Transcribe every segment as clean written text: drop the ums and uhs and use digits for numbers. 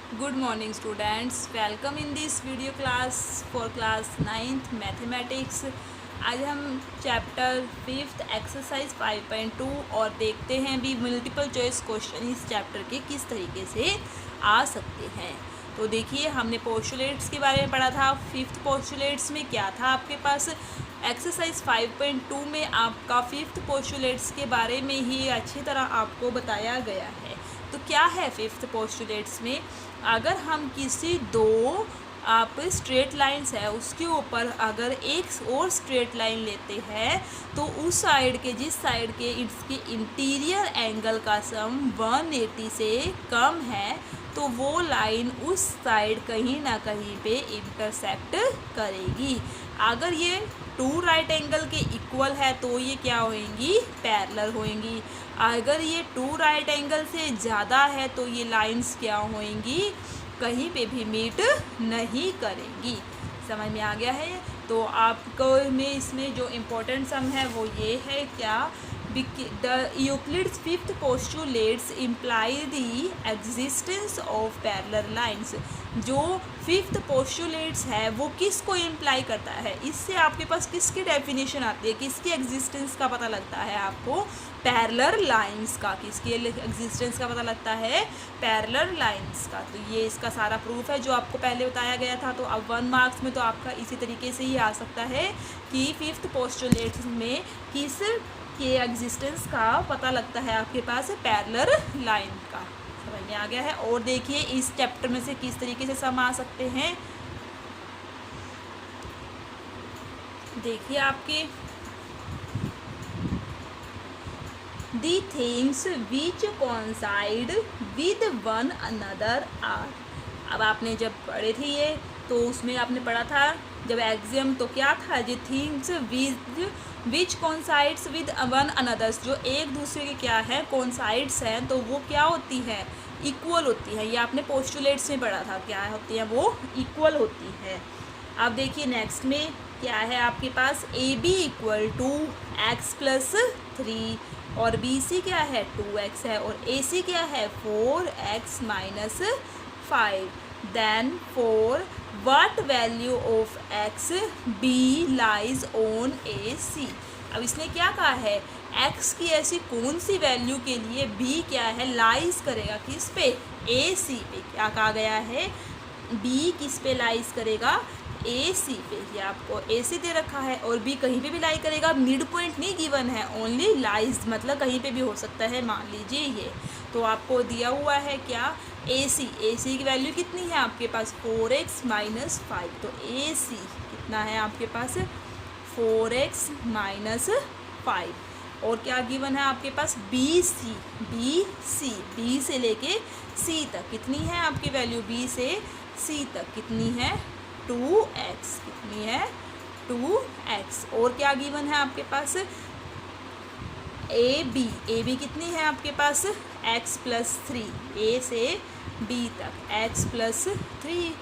Good morning students, welcome in this video class for class 9th mathematics। आज हम chapter 5th exercise 5.2 और देखते हैं भी मल्टीपल चॉइस क्वेश्चन इस चैप्टर के किस तरीके से आ सकते हैं। तो देखिए, हमने पोस्टुलेट्स के बारे में पढ़ा था। 5th पोस्टुलेट्स में क्या था आपके पास, एक्सरसाइज 5.2 में आपका 5th पोस्टुलेट्स के बारे में ही अच्छी तरह आपको बताया गया है। तो क्या है 5th पोस्टुलेट्स में, अगर हम किसी दो आप स्ट्रेट लाइंस है उसके ऊपर अगर एक और स्ट्रेट लाइन लेते हैं तो उस साइड के जिस साइड के इसके इंटीरियर एंगल का सम 180 से कम है तो वो लाइन उस साइड कहीं ना कहीं पे इंटरसेक्ट करेगी। अगर ये टू राइट एंगल के इक्वल है तो ये क्या होंगी, पैरेलल होंगी। अगर ये टू राइट एंगल से ज़्यादा है तो ये लाइंस क्या होंगी, कहीं पे भी मीट नहीं करेंगी। समझ में आ गया है। तो आपको में इसमें जो इम्पोर्टेंट सम है वो ये है क्या, the Euclid's 5th postulates imply the existence of parallel lines. जो 5th पोस्टुलेट्स है वो किसको इम्प्लाई करता है, इससे आपके पास किसकी डेफिनेशन आती है, किसकी एग्जिस्टेंस का पता लगता है आपको, पैरेलल लाइंस का। किसकी एग्जिस्टेंस का पता लगता है, पैरेलल लाइंस का। तो ये इसका सारा प्रूफ है जो आपको पहले बताया गया था। तो अब 1 मार्क्स में तो आपका इसी तरीके से ही आ सकता है कि 5th पोस्टुलेट में किस के एग्जिस्टेंस का पता लगता है आपके पास, पैरेलल लाइन का। समझ में आ गया है। और देखिए इस चैप्टर में से किस तरीके से सम आ सकते हैं। देखिए आपके the things which coincide with one another are. अब आपने जब पढ़े थे ये तो उसमें आपने पढ़ा था जब एग्जाम, तो क्या था, दी things which coincides with one another's, जो एक दूसरे के क्या है, कोइंसाइड्स हैं, तो वो क्या होती है, इक्वल होती है। ये आपने पोस्टुलेट्स में पढ़ा था, क्या होती है वो, इक्वल होती है। अब देखिए नेक्स्ट में क्या है आपके पास, A B equal to x plus 3 और बी सी क्या है 2x है और ए सी क्या है 4x minus 5। Then for what value of x b lies on A C. अब इसने क्या कहा है, x की ऐसी कौन सी वैल्यू के लिए b क्या है, लाइज करेगा किस पे, ए सी पे। क्या कहा गया है, b किस पे लाइज करेगा, ए सी पे। ये आपको ए सी दे रखा है और बी कहीं पे भी लाई करेगा, मिड पॉइंट नहीं गिवन है, ओनली लाइज, मतलब कहीं पे भी हो सकता है। मान लीजिए ये तो आपको दिया हुआ है क्या, ए सी की वैल्यू कितनी है आपके पास, 4x माइनस 5। तो ए सी कितना है आपके पास, 4x माइनस 5। और क्या गिवन है आपके पास, बी से लेके सी तक कितनी है आपकी वैल्यू, बी से सी तक कितनी है, 2x, कितनी है 2x। और क्या गिवन है आपके पास, ए बी कितनी है आपके पास, x प्लस 3, ए से बी तक x प्लस 3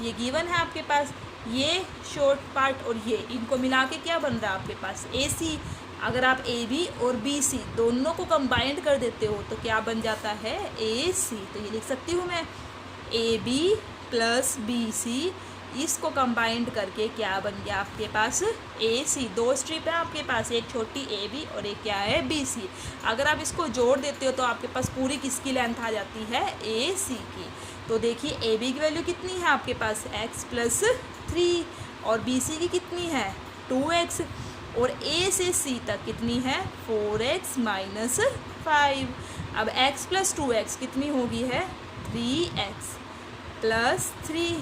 ये गिवन है आपके पास। ये शॉर्ट पार्ट और ये इनको मिला के क्या बन रहा है आपके पास, ए सी। अगर आप ए बी और बी सी दोनों को कंबाइंड कर देते हो तो क्या बन जाता है, ए सी। तो ये लिख सकती हूँ मैं, A B plus B C, इसको कंबाइंड करके क्या बन गया आपके पास, ए सी। दो स्ट्रिप है आपके पास, एक छोटी ए बी और एक क्या है, बी सी। अगर आप इसको जोड़ देते हो तो आपके पास पूरी किसकी लेंथ आ जाती है, ए सी की। तो देखिए ए बी की वैल्यू कितनी है आपके पास, x प्लस 3 और बी सी की कितनी है 2x और ए से सी तक कितनी है 4x माइनस 5। अब x प्लस 2x कितनी होगी है 3x प्लस 3,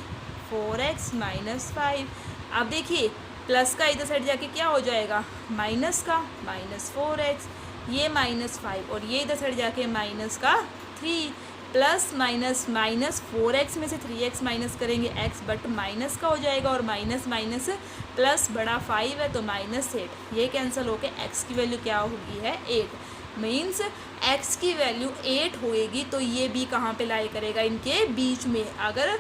4x माइनस 5। अब देखिए प्लस का इधर साइड जाके क्या हो जाएगा, माइनस का, माइनस 4x, ये माइनस 5 और ये इधर साइड जाके माइनस का 3, प्लस माइनस माइनस 4x में से 3x माइनस करेंगे x बट माइनस का हो जाएगा और माइनस माइनस प्लस बड़ा 5 है तो माइनस 8। ये कैंसिल होके x की वैल्यू क्या होगी है 8। मीन्स x की वैल्यू 8 होएगी तो ये b कहाँ पे लाई करेगा, इनके बीच में। अगर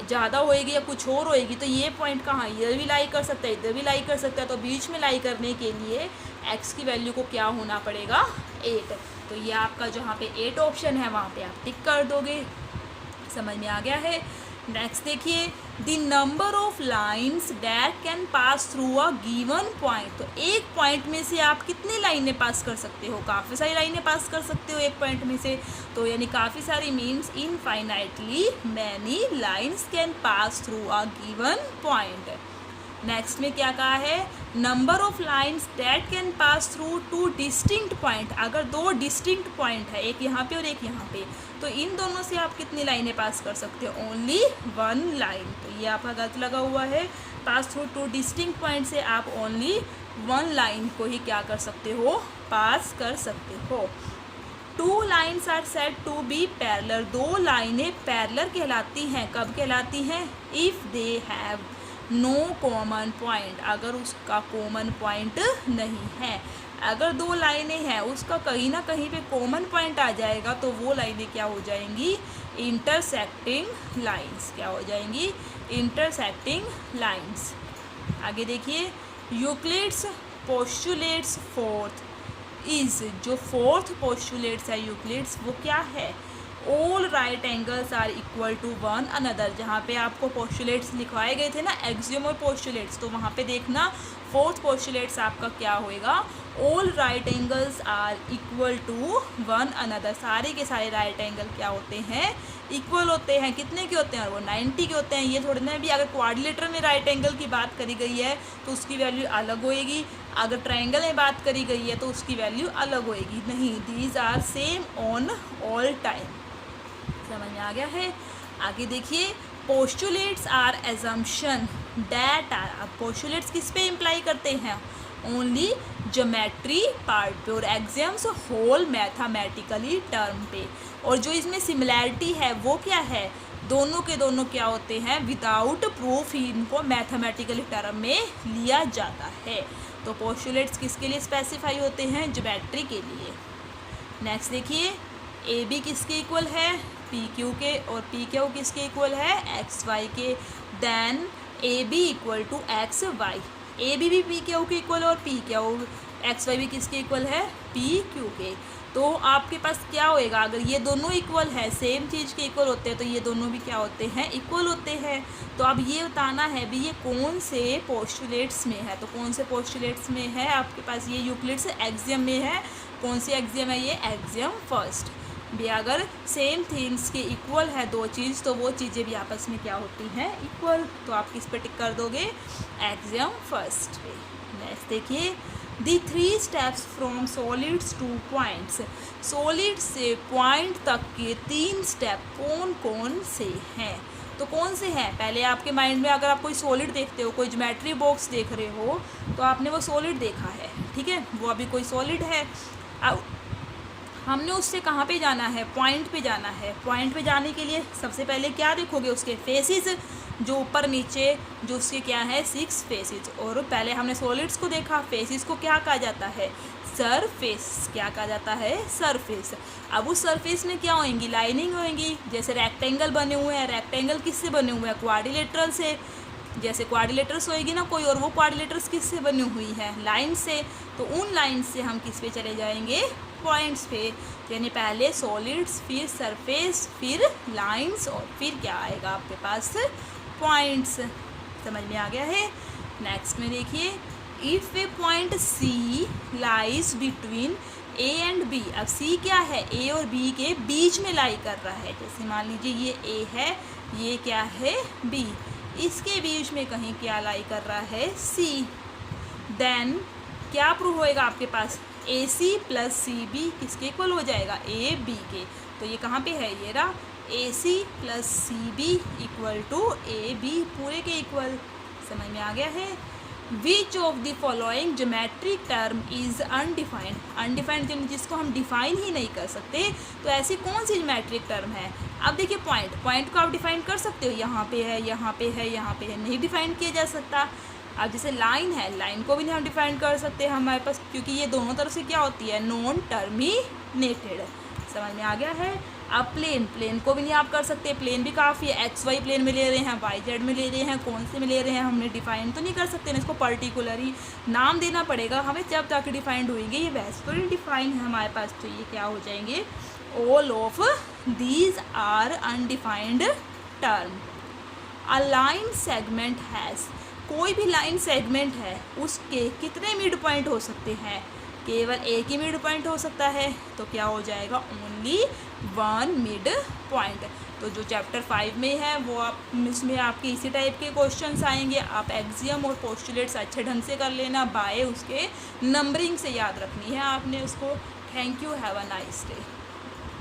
ज़्यादा होएगी या कुछ और होएगी तो ये पॉइंट कहाँ, इधर भी लाई कर सकता है, इधर भी लाई कर सकता है। तो बीच में लाई करने के लिए x की वैल्यू को क्या होना पड़ेगा 8। तो ये आपका जहाँ पे 8 ऑप्शन है वहाँ पे आप टिक कर दोगे। समझ में आ गया है। नेक्स्ट देखिए, the number of lines that can pass through a given point. तो एक पॉइंट में से आप कितनी लाइनें पास कर सकते हो? काफ़ी सारी लाइनें पास कर सकते हो एक पॉइंट में से। तो यानी काफ़ी सारी means infinitely many lines can pass through a given point. Next में क्या कहा है? Number of lines that can pass through two distinct point. अगर दो डिस्टिंक्ट पॉइंट है, एक यहाँ पे और एक यहाँ पे, तो इन दोनों से आप कितनी लाइनें पास कर सकते हो? Only one line. तो ये आपका गलत लगा हुआ है। Pass through two distinct point से आप ओनली वन लाइन को ही क्या कर सकते हो? पास कर सकते हो। Two lines are said to be parallel. दो लाइनें पैरेलल कहलाती हैं। कब कहलाती हैं? If they have no common point. अगर उसका कॉमन पॉइंट नहीं है। अगर दो लाइनें हैं, उसका कहीं ना कहीं पे कॉमन पॉइंट आ जाएगा, तो वो लाइनें क्या हो जाएंगी? Intersecting lines. क्या हो जाएंगी? Intersecting lines. आगे देखिए, यूक्लिड्स पोस्टुलेट्स फोर्थ इज। जो फोर्थ पोस्टुलेट्स है यूक्लिड्स, वो क्या है? All right angles are equal to one another. जहाँ पे आपको पोस्टुलेट्स लिखवाए गए थे ना, एक्सियम और पोस्टुलेट्स, तो वहाँ पे देखना फोर्थ पोस्टुलेट्स आपका क्या होएगा? All right angles are equal to one another. सारे के सारे राइट एंगल क्या होते हैं? इक्वल होते हैं। कितने के होते हैं? और वो 90 के होते हैं। ये थोड़े ना भी, अगर क्वाड्रिलेटरल में राइट एंगल की बात करी गई है तो उसकी वैल्यू अलग होएगी, अगर ट्रायंगल में बात करी गई है तो उसकी वैल्यू अलग होएगी। नहीं, these are same on all time. समझ में आ गया है। आगे देखिए, postulates are assumption that are. अब पोस्टुलेट्स किस पे इम्प्लाई करते हैं? ओनली ज्योमेट्री पार्ट पे, और एग्जाम्स होल मैथमेटिकली टर्म पे। और जो इसमें सिमिलैरिटी है वो क्या है? दोनों के दोनों क्या होते हैं? विदाउट प्रूफ ही इनको मैथमेटिकली टर्म में लिया जाता है। तो पोस्टुलेट्स किसके लिए स्पेसिफाई होते हैं? ज्योमेट्री के लिए। नेक्स्ट देखिए, ए बी किसके इक्वल है? पी क्यू के। और पी क्यू किसके इक्वल है? एक्स वाई के। Then A B equal to X Y. A B भी पी क्यू के इक्वल और पी क्यू एक्स वाई भी किसके इक्वल है? पी क्यू के। तो आपके पास क्या होएगा? अगर ये दोनों इक्वल है, सेम चीज़ के इक्वल होते हैं, तो ये दोनों भी क्या होते हैं? इक्वल होते हैं। तो अब ये बताना है भी ये कौन से पोस्टुलेट्स में है। तो कौन से पोस्टुलेट्स में है आपके पास? ये यूक्लिड्स एक्सियम में है। कौन सी एक्सियम है? ये एक्सियम फर्स्ट भी। अगर सेम थिंग्स के इक्वल है दो चीज़, तो वो चीज़ें भी आपस में क्या होती हैं? इक्वल। तो आप किस पे टिक कर दोगे? एक्सियम फर्स्ट पे। नेक्स्ट देखिए, the three steps from solids to points. Solid से पॉइंट तक के तीन स्टेप कौन कौन से हैं? तो कौन से हैं? पहले आपके माइंड में अगर आप कोई सॉलिड देखते हो, कोई ज्योमेट्री बॉक्स देख रहे हो, तो आपने वो सॉलिड देखा है, ठीक है, वो अभी कोई सॉलिड है। अब हमने उससे कहाँ पे जाना है? पॉइंट पे जाना है। पॉइंट पे जाने के लिए सबसे पहले क्या देखोगे? उसके फेसेस, जो ऊपर नीचे, जो उसके क्या है? 6 फेसेस। और पहले हमने सॉलिड्स को देखा, फेसेस को क्या कहा जाता है? सरफेस। क्या कहा जाता है? सरफेस। अब उस सरफेस में क्या होंगी? लाइनिंग होंगी। जैसे रेक्टेंगल बने हुए हैं, रेक्टेंगल किससे बने हुए हैं? क्वाड्रिलेटरल से। जैसे क्वाड्रिलेटर्स होएगी ना कोई, और वो क्वाड्रिलेटर्स किससे बनी हुई है? लाइन से। तो उन लाइन से हम किस पे चले जाएंगे? पॉइंट्स पे। यानी पहले सॉलिड्स, फिर सरफेस, फिर लाइंस, और फिर क्या आएगा आपके पास? पॉइंट्स। समझ में आ गया है। नेक्स्ट में देखिए, if a point C lies between A and B. अब सी क्या है? ए और बी के बीच में लाई कर रहा है। जैसे मान लीजिए ये ए है, ये क्या है? बी। इसके बीच में कहीं क्या लाई कर रहा है? सी। देन क्या प्रूव होएगा आपके पास? ए सी प्लस सी बी किसके इक्वल हो जाएगा? ए बी के। तो ये कहाँ पे है? ये रहा, A C plus C B equal to A B, पूरे के इक्वल। समझ में आ गया है। Which of the following geometric term is undefined. Undefined जिसको हम डिफाइन ही नहीं कर सकते, तो ऐसी कौन सी ज्योमेट्रिक टर्म है? अब देखिए, पॉइंट को आप डिफाइन कर सकते हो, यहाँ पे है, यहाँ पे है, यहाँ पे है, नहीं डिफाइन किया जा सकता। अब जैसे लाइन है, लाइन को भी नहीं हम डिफाइन कर सकते हमारे पास, क्योंकि ये दोनों तरफ से क्या होती है? Non terminated. समझ में आ गया है। अब प्लेन को भी नहीं आप कर सकते। प्लेन भी काफ़ी है, एक्स वाई प्लेन में ले रहे हैं, वाई जेड में ले रहे हैं, कौन से में ले रहे हैं, हमने डिफाइन तो नहीं कर सकते ना, इसको पर्टिकुलरली नाम देना पड़ेगा हमें जब तक डिफाइंड होंगे। ये वैसे तो नहीं डिफाइन है हमारे पास, तो ये क्या हो जाएंगे? All of these are undefined term. A line segment has, कोई भी लाइन सेगमेंट है उसके कितने मिड पॉइंट हो सकते हैं? केवल एक ही मिड पॉइंट हो सकता है, तो क्या हो जाएगा? Only one mid point. तो जो चैप्टर 5 में है वो आप इसमें आपके इसी टाइप के क्वेश्चंस आएंगे। आप एक्सियम और पोस्टुलेट्स अच्छे ढंग से कर लेना, बाय उसके नंबरिंग से याद रखनी है आपने उसको। Thank you, have a nice day.